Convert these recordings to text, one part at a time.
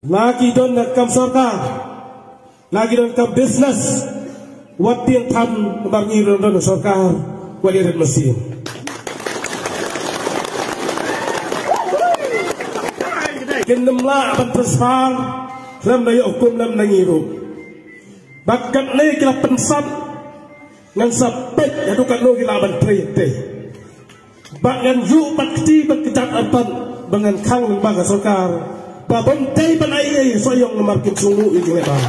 lagi don kam sarkar lagi don kam business wat yang tham bangi don sarkar wali red mesin kenamla ban transfer ram na hukum nam nangiru bakat le kila pensat ngan sapet adu kan lo kila ban trete bakan yu bakti bakjat apan bangan khang lembaga sarkar babon tay banai soyong nomor kim sungu ini lebar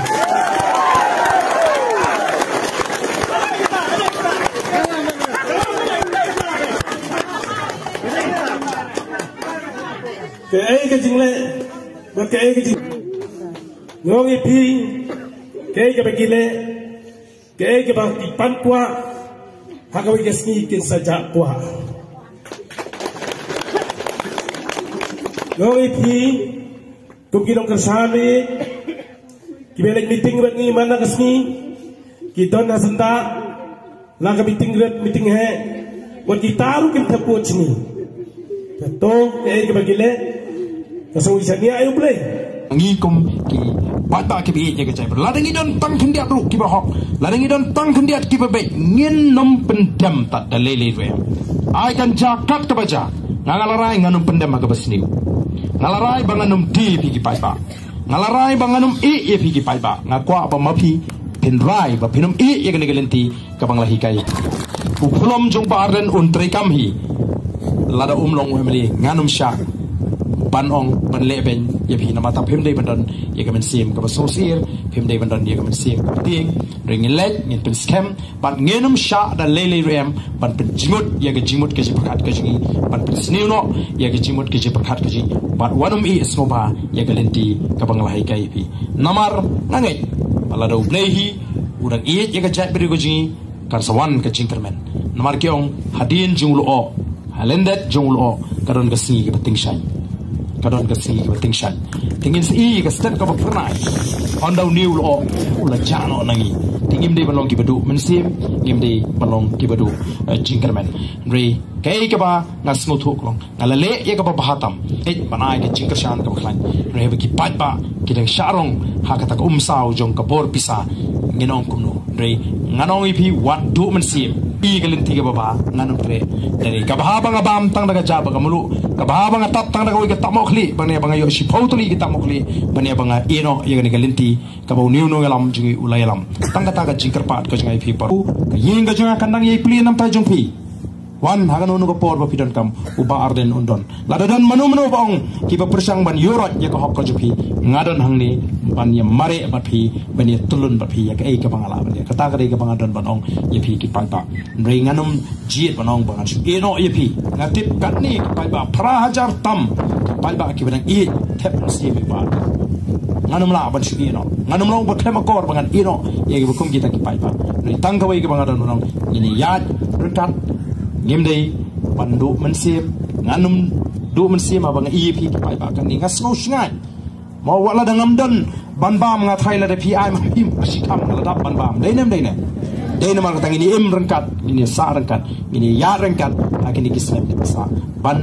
ke jingle buat ke jing ngong ipi ke begile ke bang ipan kwa hagawi gesni kin saja kwa ngong ipi kumkinong kersani kibelek meeting bangi mana kesni kita nasenda laga meeting he buat kita lu kim thaput sini to ke bagile kasong isani ayo play ngi kum ki bata ki bi ye ke ladang idon tang khendiat ru ki ba hok ladang idon tang khendiat ki ba be ngin nom pendam tat dalele we ai kan jakat ka baja ngalarai nganum pendam ka basni ngalarai banganum di pi ki pai ba ngalarai banganum e pi ki pai ba ngakwa ba mapi penrai ba pinum ye ke negelenti ka banglahi kai ukulom jong pa arden un tre kam hi lada umlong wemli nganum sha banong ban leben ye phi namata phim dei bandon ye ka men sim ka sosir phim dei bandon ye ka men sim ka ting ring lek ngin pen scam ban ngenum sha da lele rem ban pen jimut ye ka jimut ke jipakat ka ji ban pen sniu no ye ka jimut ke jipakat ka ji ban wanum i snoba ye ka lenti ka banglahai kai phi namar nangai ala do blehi udang i ye ka jat beri ko ji kan sawan ka jingkermen namar kyong hadin junglu o halendet junglu o karon ka si ka ting shai kadon ka si ting shan tingin si ka step ka pernai on daw new lo ula jano nangi tingim de balong ki badu mensim ngim de balong ki badu jingkermen re kai ka ba ngasmu thuk long ngalale ye ka ba bahatam banai ke jingkershan ka khlan re ba ki pat ba ki dang sharong ha ka tak sao jong ka bor pisa nginong kumno re nganong ipi wat du mensim pi galin tiga baba nganum tre dari ka ba ba ngabam tang daga jaba ka mulu ka ba ba ngatap tang daga wi ka tamokli bangnya banga yo si pautuli kita mokli bangnya banga ino ye ga galinti ka ba niu no ngalam jingi ulayalam tang ka jingker pat ka jingai pi paru ka yin ga jinga kandang ye pli nam ta jong pi wan hagan unu ko por ba pidon kam uba arden undon ladadan manu baong ki ba persang ban yorot ye ka hok ka jupi ngadon hangni ban ye mare ba pi ban ye tulun ba pi ye ka ka bangala ban ye kata ka ka bangadon banong ye pi ki pai ba re nganum jiet banong bangan su ino ye pi ngatip kat ni ki pai ba pra hajar tam pai ba ki banang i tep si me ba nganum la ban su ino nganum long ba klema kor bangan ino ye ki bukum kita ki pai ba re tang ka wei ki bangadon banong ini yat rekat ngimdei pandu mensip nganum du mensip abang EP ki pai ba kan ni ngasno shngai mau wala dangam don ban bam nga thai la de pi ai ma him asikam la dap ban bam dei nem dei na mar tang ini im rengkat ini sa rengkat ini ya rengkat akini kislem de sa ban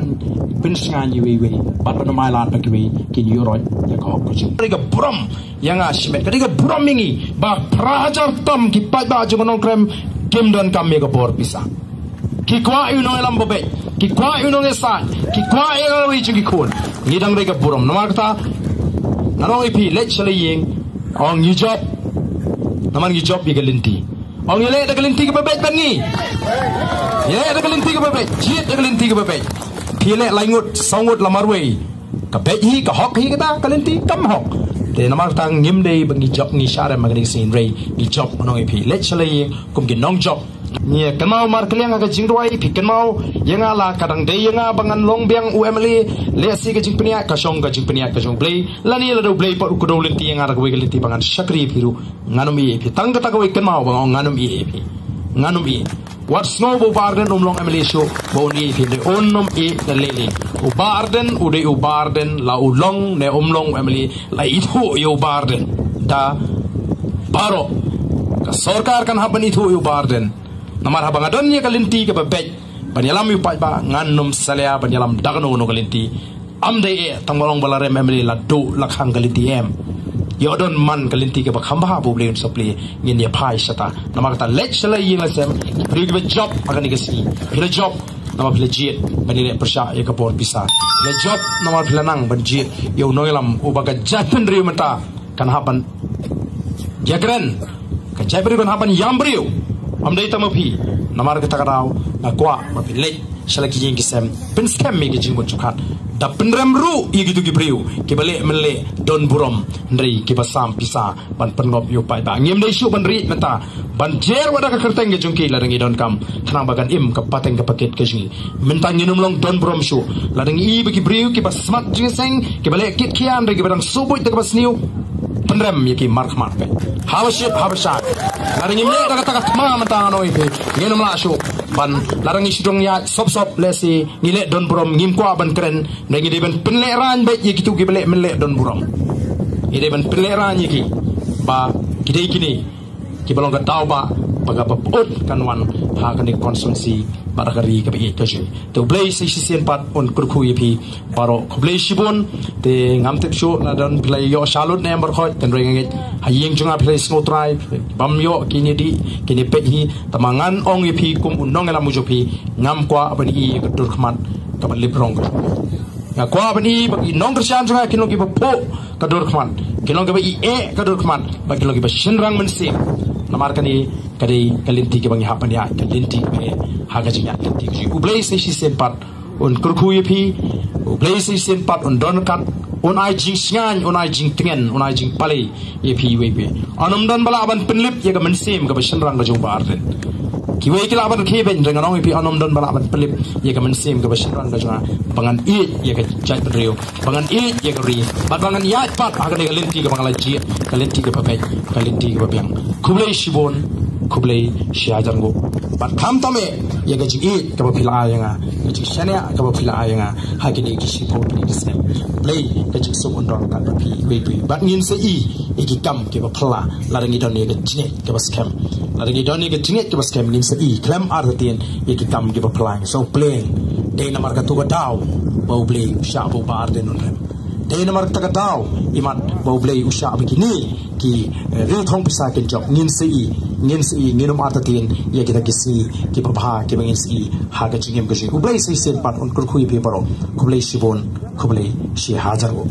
pin shngai ni we ban ban mai la ta ki we kin yoroi ya ko ko jing riga brom yang asmet riga brom mingi ba prajar tam ki pai ba jungon krem kim don kam me ko bor pisa ki kwa ino elam bobe ki kwa ino ngesan ki kwa ino wi chuki kun ni dang rega burom namar kata narong ipi let chale yeng ong you job naman you job ye galinti ong yele da galinti ke bebet bangi ye da galinti ke bebet jiet da galinti ke bebet pile laingut songut lamarwe ka behi ka hok hi kata galinti kam hok de namar tang ngim de bangi job ni share magani sin re ni job nong ipi let chale yeng kum ki nong job nye kenal mar kliang aga jingdoi pi kenal yenga la kadang de yenga bangan long biang umli le si ga jingpnia ka shong ga jingpnia ka jong play lani la do play pa ku do lenti yenga ra ga lenti bangan shakri piru nganum i pi tang ta ga we kenal bang nganum i pi nganum i what snow bo barden long emli show bo ni pi de onnom i de lele u barden u de u barden la u long ne long emli la itu yo barden da baro ka sarkar kan haban itu yo barden namar habang adon ye kalinti ke bebej banyalam yu pai ba nganum salea banyalam dagno no kalinti amde tangolong balarem emri la do la khang galinti em yodon man galinti ke bakhamba public supply ngin ye phai sata namakta lech sala yinga sem private job agani gasi hila job nama phile jit banile persha ye kapor bisa le job nama phile nang banjit yo noilam ubaga jatan riu mata kan hapan jagran kan jabri kan hapan yambriu amdai tamapi namar kita karau nakwa mapile sala kijing kisem pen scam me kijing bon chukhat da penrem ru yigitu gibriu kibale mele don burom ndrei kibasam pisa ban pengop yo pai ba ngiem dei shu ban ri mata ban jer wada ka kerteng ge jungki ladangi don kam thanang bagan im ka pateng ka paket ke jingi minta nginum long don burom shu ladangi bagi briu kibasmat jingeseng kibale kit kian re kibadang subuh te kibasniu penrem yaki mark pe hawaship hawashat ladangi me da kata ma mata no ipe nginum la shu ban ladangi sidong ya sop lesi ngile don burom ngim kwa ban keren nagi de ban penleran baik ye gitu gibele mele don burom ide ban penleran ye ki ba kidai kini ki balong ka tau ba baga pa pot kanwan ha kan konsumsi barakari ka bi kaje to blaze sisen pat on kurku ye pi baro koblei shibon te ngamtep sho na don play yo shalut number khoi ten reng hayeng junga play snow try bam yo kini di kini pe hi tamangan ong ye pi kum unong la mujopi ngam kwa abani i ka dur khmat ka ban librong ya kwa bani bagi nong kerjaan junga kino ki po ka dur khmat kino ki bagi ka dur khmat bagi lo ki ba shinrang mensi namar kani kadai kalinti ke bangi hapan ya kalinti ke hagaji ya kalinti ke ublai se sisen pat on kurku ye pi ublai se sisen pat on don kat on ai jing sngan on ai jing tingen on ai jing pale ye pi we pe anum don bala ban penlip ye ga mensim ga bashin rang ga jong bar den ki we ki la ban ke ben rang nong ye pi anum don bala ban penlip ye ga mensim ga bashin rang ga jong bangan i ye ga jat rio bangan i ye ga ri bangan ya pat aga ne kalinti ke bangala ji kalinti ke papai kalinti ke babiang kublai shibon kublai shiajango bat tham tame ye ga jigi ka ba phila ayanga ye ji shania ka ba phila ayanga ha ki ni ki shi ko ni disem play ka ji so on dong ka ba phi we phi bat ngin se i e ki kam ke ba phla la ngi don ye ga jine ke ba scam la ngi don ye ga jine ke ba scam ngin se i clam ar tien ye ki kam ke ba phla so play de na mar ka tu ga daw ba play sha bo bar de non de na mar ta ga daw imat ba play usha begini ki re thong pisa ke job ngin se i nginum atatin ye kita kisi ki babha ki bangin si ha ga jingem ga ji ublai se sen pat on kur khui pe paro kublai shibon kublai shi hajar go